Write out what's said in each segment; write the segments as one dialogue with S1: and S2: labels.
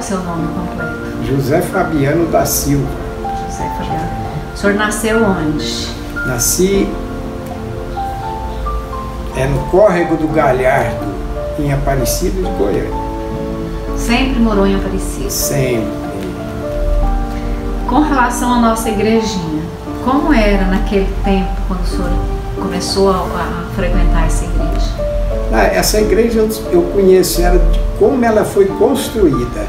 S1: é seu nome completo?
S2: José Fabiano da Silva.
S1: José Fabiano. O senhor nasceu onde?
S2: Nasci no Córrego do Galhardo, em Aparecida de Goiânia.
S1: Sempre morou em Aparecida?
S2: Sempre.
S1: Com relação à nossa igrejinha, como era naquele tempo, quando o senhor começou a frequentar essa igreja?
S2: Essa igreja eu conheço ela de como ela foi construída.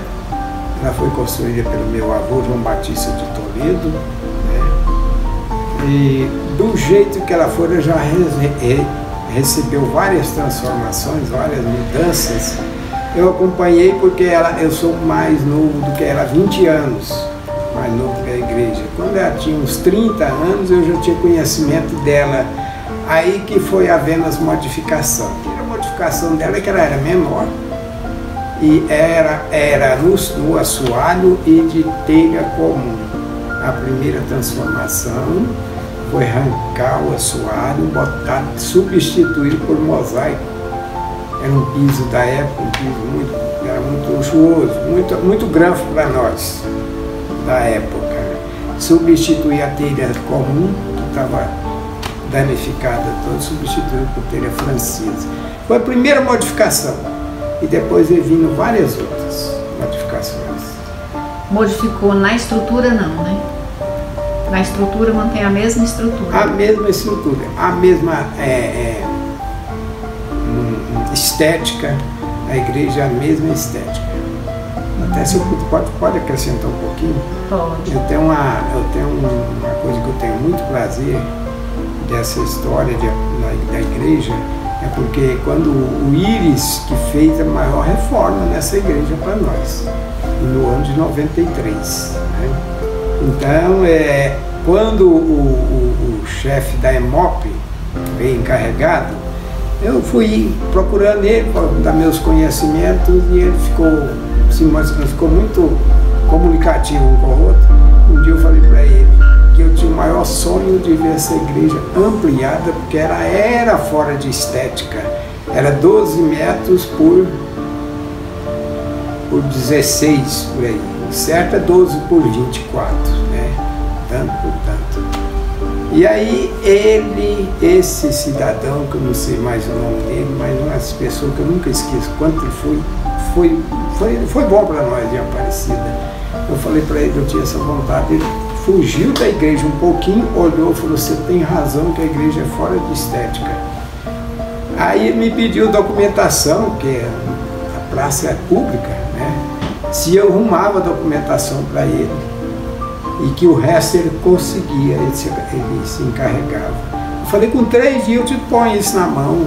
S2: Ela foi construída pelo meu avô, João Batista de Toledo, né? E do jeito que ela foi, ela já recebeu várias transformações, várias mudanças. Eu acompanhei porque eu sou mais novo do que ela, 20 anos mais novo que a igreja. Quando ela tinha uns 30 anos, eu já tinha conhecimento dela. Aí que foi havendo as modificações. A modificação dela é que ela era menor e era no assoalho e de telha comum. A primeira transformação foi arrancar o assoalho, substituir por mosaico. Era um piso da época, um piso era muito luxuoso, muito gráfico para nós da época. Substituir a telha comum, que estava danificada toda, substituiu por telha francesa. Foi a primeira modificação. E depois vindo várias outras modificações.
S1: Modificou na estrutura não, né? Na estrutura mantém a mesma estrutura.
S2: A mesma estrutura, a mesma estética, a igreja a mesma estética. Até se eu pode acrescentar um pouquinho?
S1: Pode.
S2: Eu tenho uma coisa que eu tenho muito prazer dessa história da igreja, é porque quando o Íris que fez a maior reforma nessa igreja para nós, no ano de 93. Né? Então, quando o chefe da EMOP veio encarregado, eu fui procurando ele para dar meus conhecimentos e ele ficou muito comunicativo um com o outro. Um dia eu falei para ele que eu tinha o maior sonho de ver essa igreja ampliada, porque ela era fora de estética. Era 12 metros por 16, por aí. O certo é 12 por 24, né? Tanto por tanto. E aí esse cidadão, que eu não sei mais o nome dele, mas uma pessoa que eu nunca esqueço quanto ele foi bom para nós de Aparecida. Eu falei para ele que eu tinha essa vontade. Ele fugiu da igreja um pouquinho, olhou e falou: você tem razão que a igreja é fora de estética. Aí ele me pediu documentação, porque a praça é pública, né? Se eu arrumava a documentação para ele e que o resto ele conseguia, ele se encarregava. Eu falei: com 3 dias eu te ponho isso na mão.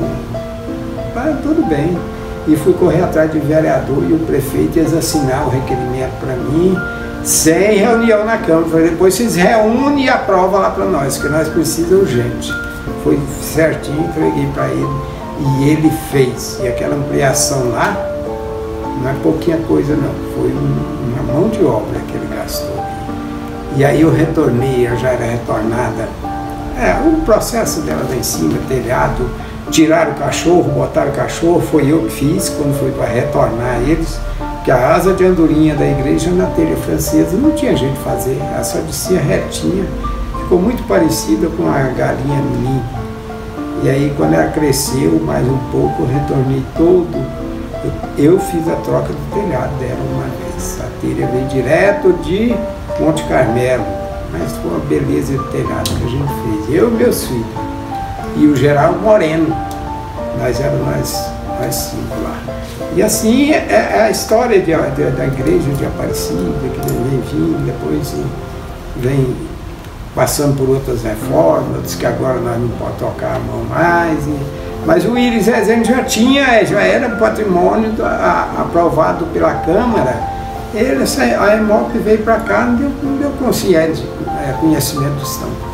S2: Tudo bem. E fui correr atrás do vereador e o prefeito eles assinaram o requerimento para mim, sem reunião na Câmara. Falei: depois vocês reúnem e aprovam lá para nós, que nós precisamos urgente. Foi certinho, entreguei para ele e ele fez. E aquela ampliação lá não é pouquinha coisa não, foi uma mão de obra que ele gastou. E aí eu retornei, eu já era retornada. O processo dela lá em cima, telhado, tiraram o cachorro, botaram o cachorro, foi eu que fiz quando foi para retornar eles, que a asa de andorinha da igreja na telha francesa não tinha jeito de fazer, ela só descia retinha, ficou muito parecida com a galinha ninho. E aí quando ela cresceu mais um pouco, eu retornei todo, eu fiz a troca do telhado dela uma vez, a telha veio direto de Monte Carmelo, mas foi uma beleza de telhado que a gente fez, eu e meus filhos. E o Geraldo Moreno, nós éramos nós 5 lá. E assim é a história da igreja de Aparecida, que vem vindo, depois vem passando por outras reformas, que agora nós não podemos tocar a mão mais. Mas o Íris Rezende já era patrimônio aprovado pela Câmara. A EMOP veio para cá, não deu conhecimento do Estado.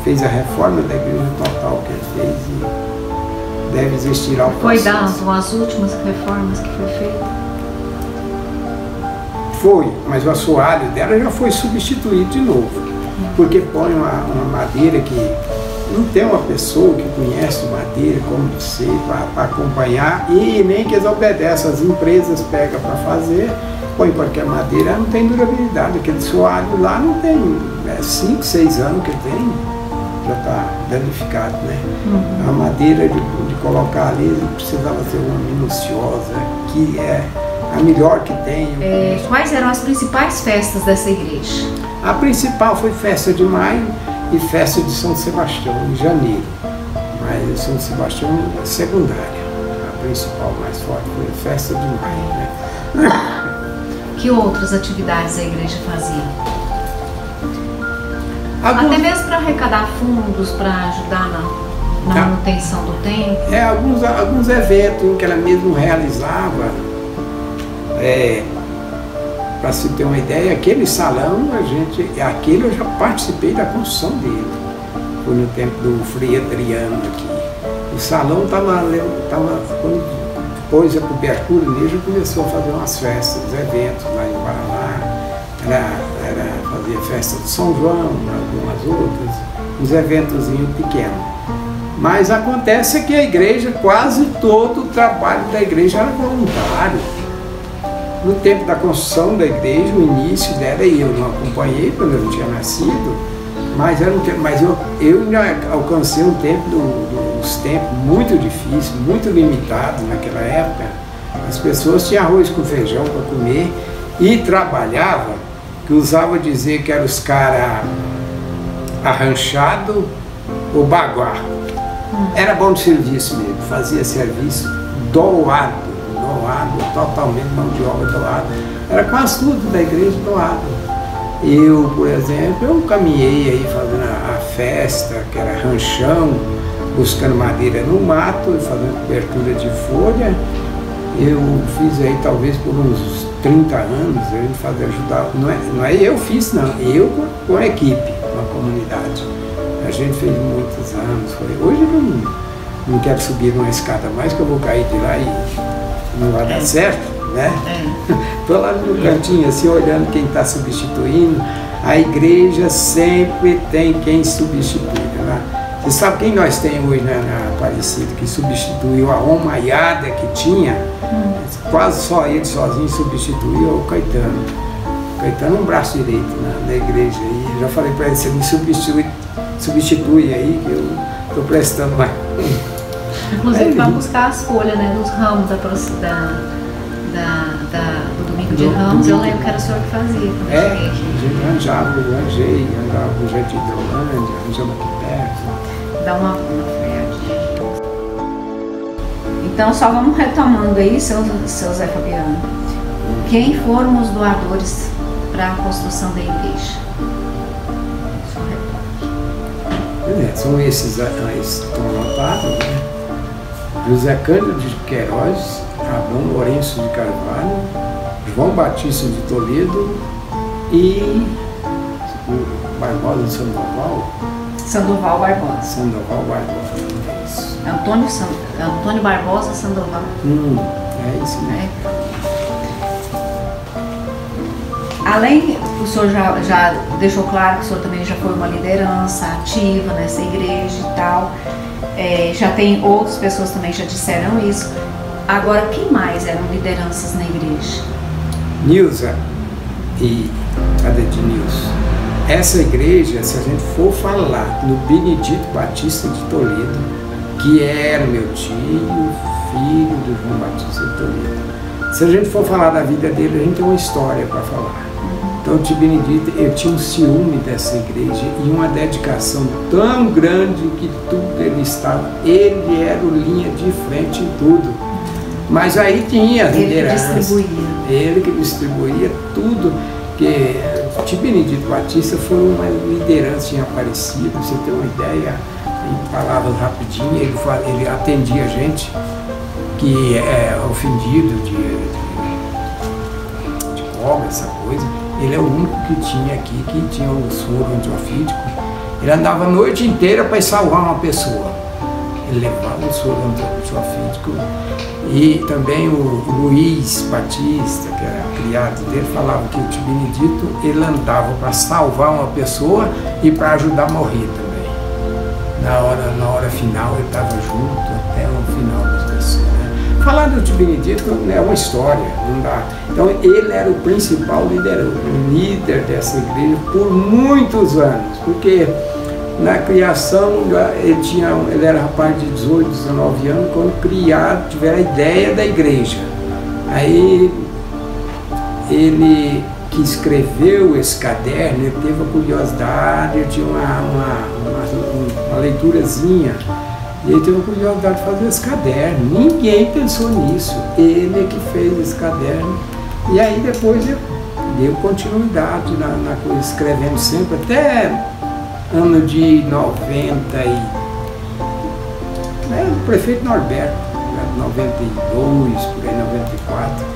S2: Fez a reforma da igreja total que ele fez e deve existir algo.
S1: Foi das últimas reformas que foi feita?
S2: Foi, mas o assoalho dela já foi substituído de novo. Porque põe uma madeira que não tem uma pessoa que conhece madeira como você para acompanhar e nem que eles obedecem. As empresas pegam para fazer põe qualquer madeira, ela não tem durabilidade. Aquele soalho lá não tem, 5, 6 anos que tem, já está danificado, né? A madeira de colocar ali precisava ser uma minuciosa, que é a melhor que tem.
S1: Quais eram as principais festas dessa igreja?
S2: A principal foi festa de maio e festa de São Sebastião, em janeiro. Mas São Sebastião é secundária. A principal mais forte foi a festa de maio, né?
S1: Que outras atividades a igreja fazia? Até mesmo para arrecadar fundos, para ajudar na manutenção do templo?
S2: Alguns eventos que ela mesmo realizava. Para se ter uma ideia, aquele salão, aquele eu já participei da construção dele. Foi no tempo do Frei Adriano aqui. O salão estava depois da cobertura dele, começou a fazer umas festas, eventos lá em Paraná. Fazia festa de São João, algumas outras, uns eventozinhos pequenos. Mas acontece que a igreja, quase todo o trabalho da igreja era voluntário. No tempo da construção da igreja, o início dela, eu não acompanhei quando eu não tinha nascido, mas eu já alcancei um tempo dos tempos muito difíceis, muito limitados naquela época. As pessoas tinham arroz com feijão para comer e trabalhavam, que usava dizer que eram os caras arranchados ou baguá. Era bom de serviço mesmo, fazia serviço doado, totalmente mão de obra doada. Era quase tudo da igreja doado. Eu, por exemplo, eu caminhei aí fazendo a festa, que era ranchão, buscando madeira no mato, fazendo cobertura de folha. Eu fiz aí talvez por uns 30 anos, eu ajudar. Não é eu fiz, não, eu com a equipe, com a comunidade. A gente fez muitos anos. Hoje eu não quero subir numa escada mais, que eu vou cair de lá e não vai dar certo, né? Estou lá no cantinho assim, olhando quem está substituindo. A igreja sempre tem quem substitui, né? Você sabe quem nós temos hoje na Aparecida, que substituiu a homaiada que tinha? Quase só ele sozinho substituiu o Caetano. O Caetano é um braço direito na igreja. E eu já falei para ele, você me substitui aí, que eu estou prestando mais.
S1: Inclusive vai buscar as folhas, né, dos ramos do domingo de Ramos. Eu lembro que era o senhor que fazia.
S2: A gente arranjava, eu arranjei, andava com gente de Hidrolândia, arranjamos aqui perto.
S1: Dá uma freadinha. Então só vamos retomando aí, seu Zé Fabiano. Quem foram os doadores para a construção da igreja?
S2: São esses que estão anotados, né? José Cândido de Queiroz, Ramon Lourenço de Carvalho, João Batista de Toledo e o Barbosa de Sandoval.
S1: Sandoval Barbosa.
S2: Sandoval Barbosa, isso.
S1: Antônio Barbosa Sandoval.
S2: É isso mesmo.
S1: Além, o senhor já deixou claro que o senhor também já foi uma liderança ativa nessa igreja e tal. Já tem outras pessoas também já disseram isso. Agora, quem mais eram lideranças na igreja?
S2: Nilza e cadê de Nilson? Essa igreja, se a gente for falar no Benedito Batista de Toledo, que era meu tio, filho do João Batista de Toledo. Se a gente for falar da vida dele, a gente tem uma história para falar. Então, o tio Benedito, eu tinha um ciúme dessa igreja e uma dedicação tão grande que tudo ele estava. Ele era o linha de frente em tudo. Mas aí tinha as lideranças. Ele que distribuía tudo. Porque o tio Benedito Batista foi uma liderança em Aparecida, pra você ter uma ideia, em palavras rapidinho, ele atendia a gente que é ofendido de cobra, essa coisa. Ele é o único que tinha aqui, que tinha o soro antiofídico. Ele andava a noite inteira para salvar uma pessoa. Ele levava o soro antiofídico. E também o Luiz Batista, que era criado dele, falava que o tio Benedito, ele andava para salvar uma pessoa e para ajudar a morrer também. Na hora final ele estava junto até o final das pessoas. Né? Falar lá do Benedito é uma história, não dá. Então ele era o principal líder, o líder dessa igreja por muitos anos, porque na criação ele era rapaz de 18, 19 anos quando tiveram a ideia da igreja. Aí ele que escreveu esse caderno, ele teve a curiosidade de uma leiturazinha. E ele teve a curiosidade de fazer esse caderno. Ninguém pensou nisso. Ele é que fez esse caderno. E aí depois ele deu continuidade na coisa, escrevendo sempre, até ano de 90 o prefeito Norberto, 92, por aí 94.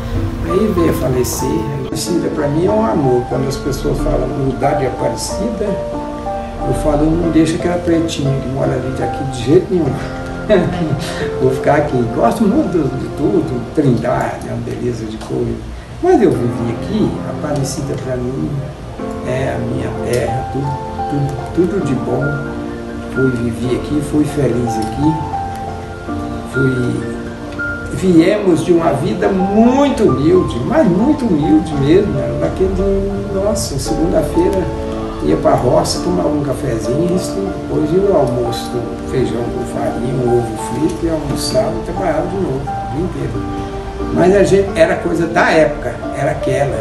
S2: Aí veio a falecer. Aparecida para mim é um amor. Quando as pessoas falam mudar de Aparecida, eu falo, não deixa aquela pretinha que mora ali daqui de jeito nenhum. Vou ficar aqui. Gosto muito de tudo, Trindade, é uma beleza de coisa. Mas eu vivi aqui, Aparecida para mim é a minha terra, tudo de bom. Vivi aqui, fui feliz aqui. Viemos de uma vida muito humilde, mas muito humilde mesmo. Nossa, segunda-feira ia para a roça, tomava um cafezinho, depois ia ao almoço, feijão com farinha, um ovo frito, e almoçava e trabalhava de novo, o dia inteiro. Mas a gente, era coisa da época, era aquela.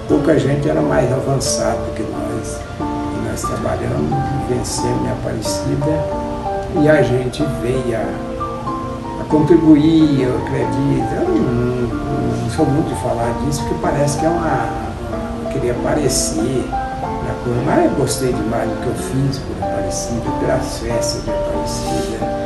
S2: Pouca gente era mais avançada do que nós. E nós trabalhamos, vencemos em Aparecida, e a gente veio a contribuir, eu acredito. Eu não sou muito de falar disso, porque parece que eu queria aparecer na coisa, mas eu gostei demais do que eu fiz por Aparecida, pelas festas de Aparecida.